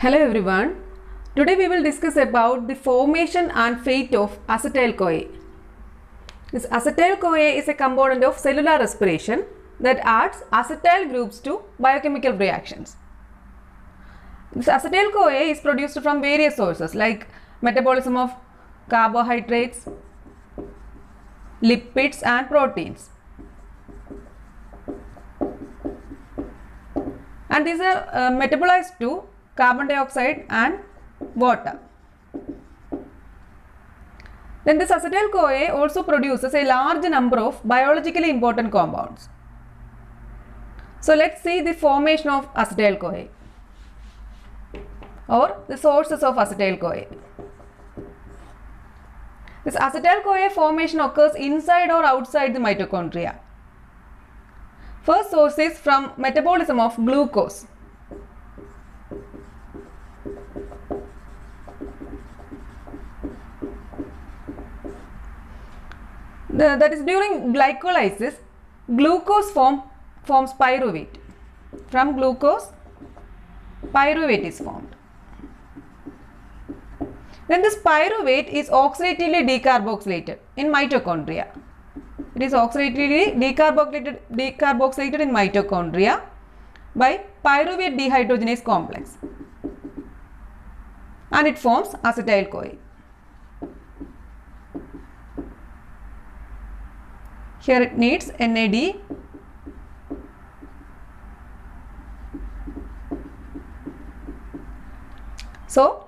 Hello everyone. Today we will discuss about the formation and fate of acetyl-CoA. This acetyl-CoA is a component of cellular respiration that adds acetyl groups to biochemical reactions. This acetyl-CoA is produced from various sources like metabolism of carbohydrates, lipids and proteins. And these are metabolized to carbon dioxide and water. Then this acetyl-CoA also produces a large number of biologically important compounds. So let's see the formation of acetyl-CoA or the sources of acetyl-CoA. This acetyl-CoA formation occurs inside or outside the mitochondria. First source is from metabolism of glucose. That is during glycolysis, glucose forms pyruvate. From glucose, pyruvate is formed. Then this pyruvate is oxidatively decarboxylated in mitochondria. It is oxidatively decarboxylated in mitochondria by pyruvate dehydrogenase complex, and it forms acetyl-CoA. Here it needs NAD. So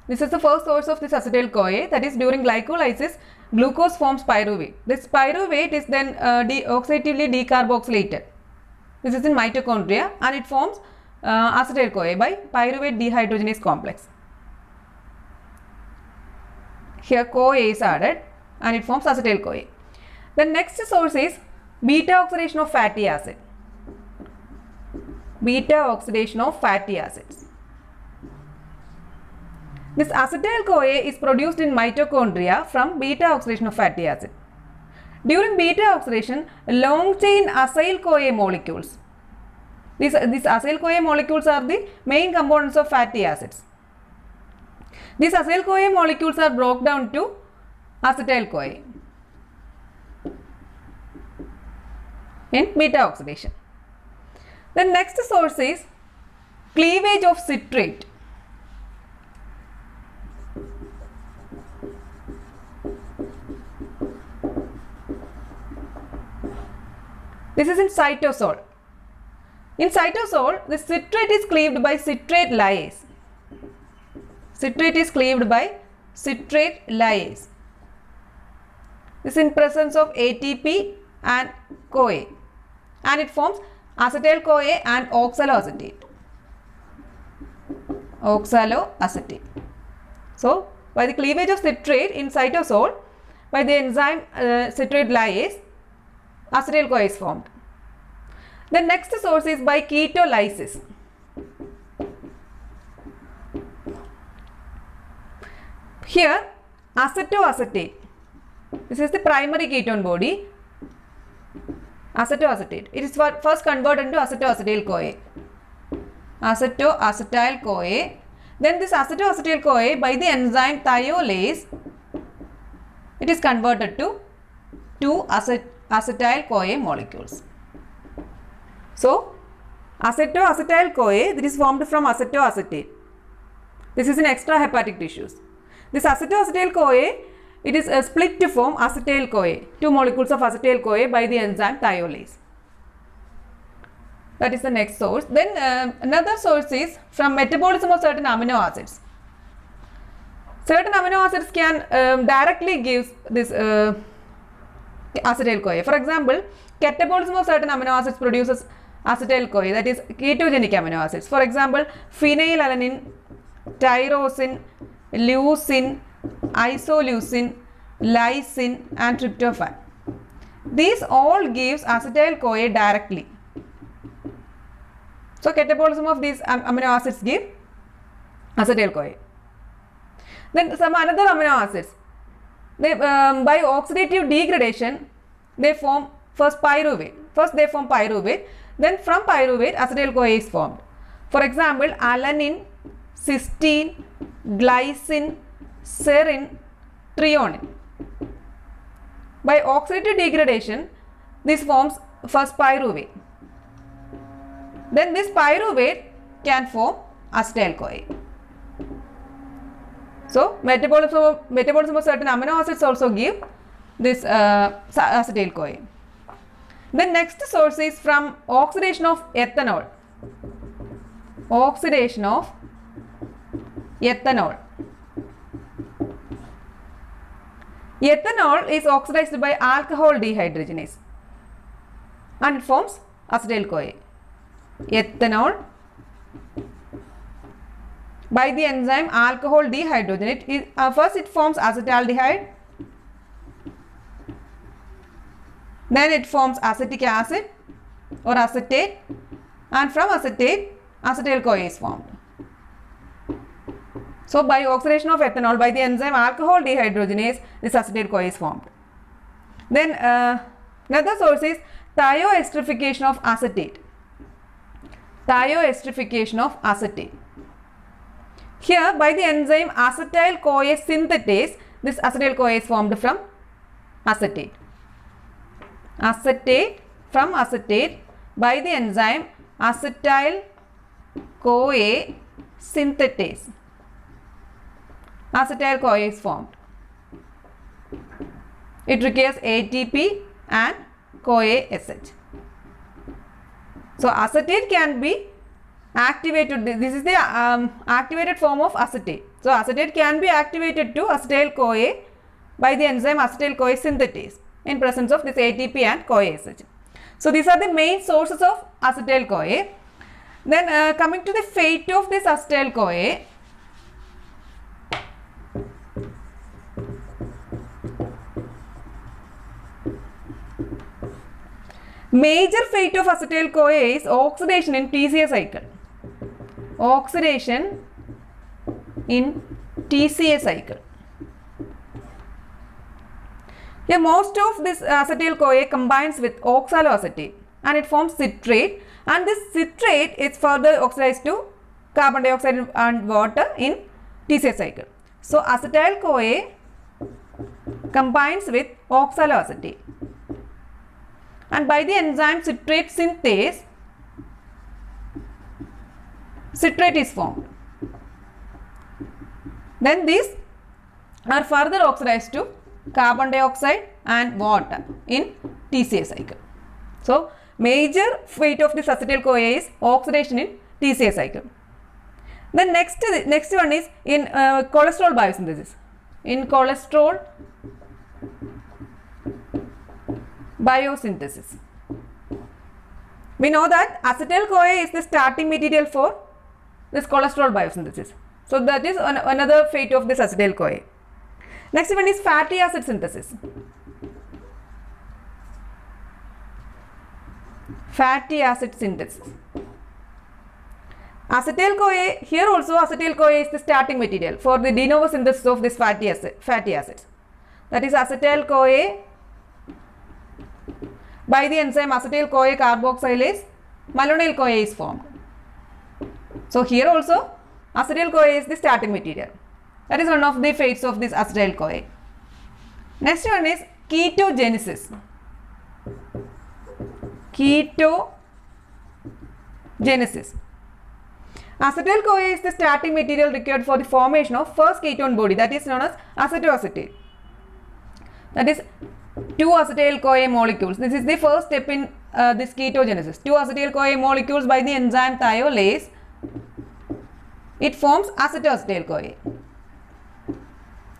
this is the first source of this acetyl-CoA, that is during glycolysis glucose forms pyruvate. This pyruvate is then oxidatively decarboxylated. This is in mitochondria and it forms acetyl-CoA by pyruvate dehydrogenase complex. Here CoA is added and it forms acetyl-CoA. The next source is beta oxidation of fatty acid. Beta oxidation of fatty acids. This acetyl-CoA is produced in mitochondria from beta oxidation of fatty acid. During beta oxidation, long chain acyl-CoA molecules. These acyl-CoA molecules are the main components of fatty acids. These acyl-CoA molecules are broken down to acetyl-CoA in beta oxidation. The next source is cleavage of citrate. This is in cytosol. In cytosol, the citrate is cleaved by citrate lyase. Citrate is cleaved by citrate lyase. This is in presence of ATP and CoA, and it forms acetyl-CoA and oxaloacetate. Oxaloacetate. So, by the cleavage of citrate in cytosol, by the enzyme citrate lyase, acetyl-CoA is formed. The next source is by ketolysis. Here, acetoacetate. This is the primary ketone body. Acetoacetate. It is first converted into acetoacetyl-CoA. Acetoacetyl-CoA. Then this acetoacetyl-CoA by the enzyme thiolase, it is converted to two acetyl-CoA molecules. So, acetoacetyl-CoA, that is formed from acetoacetate. This is in extrahepatic tissues. This acetoacetyl-CoA, it is split to form acetyl-CoA, two molecules of acetyl-CoA by the enzyme thiolase. That is the next source. Then another source is from metabolism of certain amino acids. Certain amino acids can directly give this acetyl-CoA. For example, catabolism of certain amino acids produces acetyl-CoA, that is ketogenic amino acids. For example, phenylalanine, tyrosine, leucine, isoleucine, lysine and tryptophan. These all gives acetyl-CoA directly. So catabolism of these amino acids give acetyl-CoA. Then some another amino acids, they by oxidative degradation they form first pyruvate. First they form pyruvate, then from pyruvate acetyl-CoA is formed. For example, alanine, cysteine, glycine, serine, threonine. By oxidative degradation, this forms first pyruvate. Then this pyruvate can form acetyl-CoA. So, metabolism of certain amino acids also give this acetyl-CoA. The next source is from oxidation of ethanol. Oxidation of ethanol. Ethanol is oxidized by alcohol dehydrogenase and it forms acetyl-CoA. Ethanol by the enzyme alcohol dehydrogenase, first it forms acetaldehyde, then it forms acetic acid or acetate, and from acetate acetyl-CoA is formed. So, by oxidation of ethanol by the enzyme alcohol dehydrogenase, this acetyl-CoA is formed. Then another source is thioesterification of acetate. Thioesterification of acetate. Here, by the enzyme acetyl-CoA synthetase, this acetyl-CoA is formed from acetate. Acetate from acetate by the enzyme acetyl-CoA synthetase. Acetyl-CoA is formed. It requires ATP and CoA-SH. So, acetate can be activated. This is the activated form of acetate. So, acetate can be activated to acetyl-CoA by the enzyme acetyl-CoA synthetase in presence of this ATP and CoA-SH. So, these are the main sources of acetyl-CoA. Then coming to the fate of this acetyl-CoA, major fate of acetyl-CoA is oxidation in TCA cycle. Oxidation in TCA cycle. Yeah, most of this acetyl-CoA combines with oxaloacetate and it forms citrate, and this citrate is further oxidized to carbon dioxide and water in TCA cycle. So, acetyl-CoA combines with oxaloacetate, and by the enzyme citrate synthase, citrate is formed. Then these are further oxidized to carbon dioxide and water in TCA cycle. So, major fate of this acetyl-CoA is oxidation in TCA cycle. Then next one is in cholesterol biosynthesis. In cholesterol biosynthesis, we know that acetyl-CoA is the starting material for this cholesterol biosynthesis. So, that is another fate of this acetyl-CoA. Next one is fatty acid synthesis. Fatty acid synthesis. Acetyl-CoA, here also acetyl-CoA is the starting material for the de novo synthesis of this fatty acids. That is acetyl-CoA by the enzyme acetyl-CoA carboxylase, malonyl-CoA is formed. So, here also acetyl-CoA is the starting material. That is one of the fates of this acetyl-CoA. Next one is ketogenesis. Ketogenesis. Acetyl-CoA is the starting material required for the formation of first ketone body, that is known as acetoacetate. That is 2 acetyl-CoA molecules. This is the first step in this ketogenesis. 2 acetyl-CoA molecules by the enzyme thiolase, it forms acetoacetyl-CoA.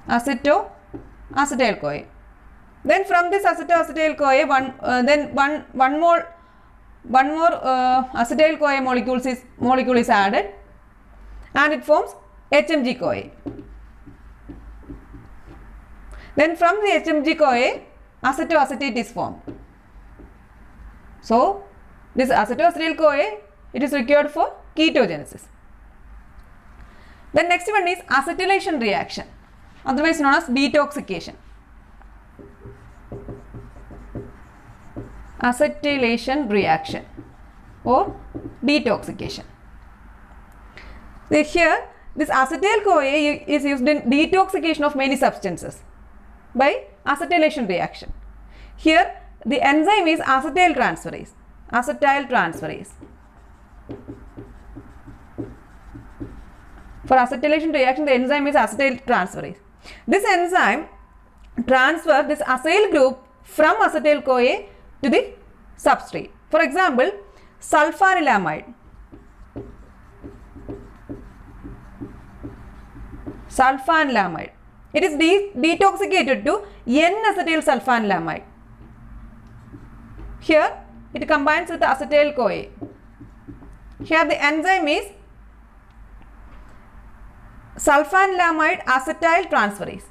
Acetyl-CoA. Then from this acetoacetyl-CoA, one more acetyl-CoA molecule is added, and it forms HMG-CoA. Then from the HMG-CoA, acetoacetate is formed. So, this acetoacetyl-CoA, it is required for ketogenesis. Then next one is acetylation reaction, otherwise known as detoxification. Acetylation reaction or detoxification. Here this acetyl-CoA is used in detoxification of many substances by acetylation reaction. Here the enzyme is acetyl transferase. Acetyl transferase. For acetylation reaction, the enzyme is acetyl transferase. This enzyme transfers this acyl group from acetyl-CoA to the substrate. For example, sulfanilamide. Sulfanilamide. It is detoxicated to N-acetyl sulfanilamide. Here it combines with acetyl-CoA. Here the enzyme is sulfanilamide acetyl transferase.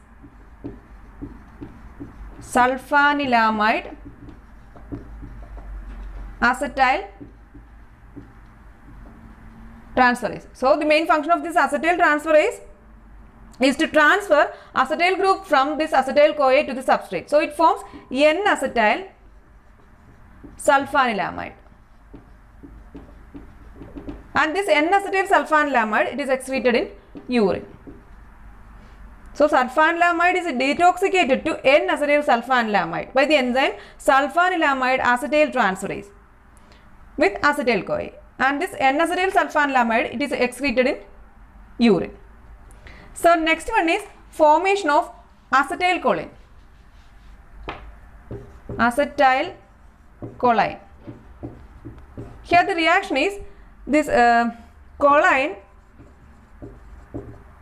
Sulfanilamide acetyl transferase. So the main function of this acetyl transferase is to transfer acetyl group from this acetyl-CoA to the substrate. So it forms N-acetyl sulfanilamide. And this N-acetyl sulfanilamide, it is excreted in urine. So sulfanilamide is detoxicated to N-acetyl sulfanilamide by the enzyme sulfanilamide acetyl transferase with acetyl-CoA. And this N-acetyl sulfanilamide, it is excreted in urine. So next one is formation of acetylcholine. Acetylcholine. Here the reaction is this choline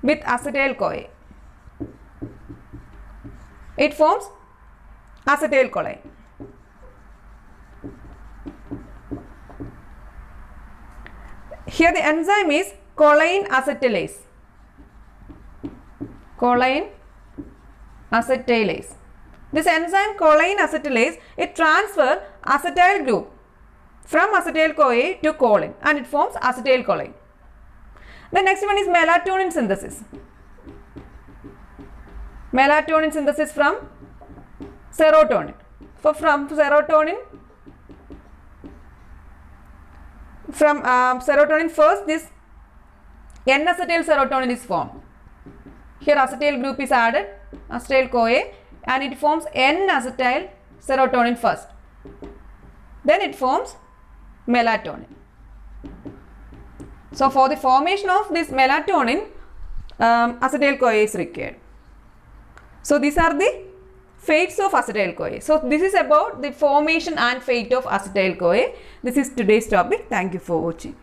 with acetyl-CoA. It forms acetylcholine. Here the enzyme is choline acetylase. Choline acetylase. This enzyme choline acetylase, it transfers acetyl group from acetyl-CoA to choline and it forms acetylcholine. The next one is melatonin synthesis. Melatonin synthesis from serotonin. From serotonin first this N-acetyl serotonin is formed. Here acetyl group is added, acetyl-CoA, and it forms N-acetyl serotonin first. Then it forms melatonin. So for the formation of this melatonin, acetyl-CoA is required. So these are the fates of acetyl-CoA. So this is about the formation and fate of acetyl-CoA. This is today's topic. Thank you for watching.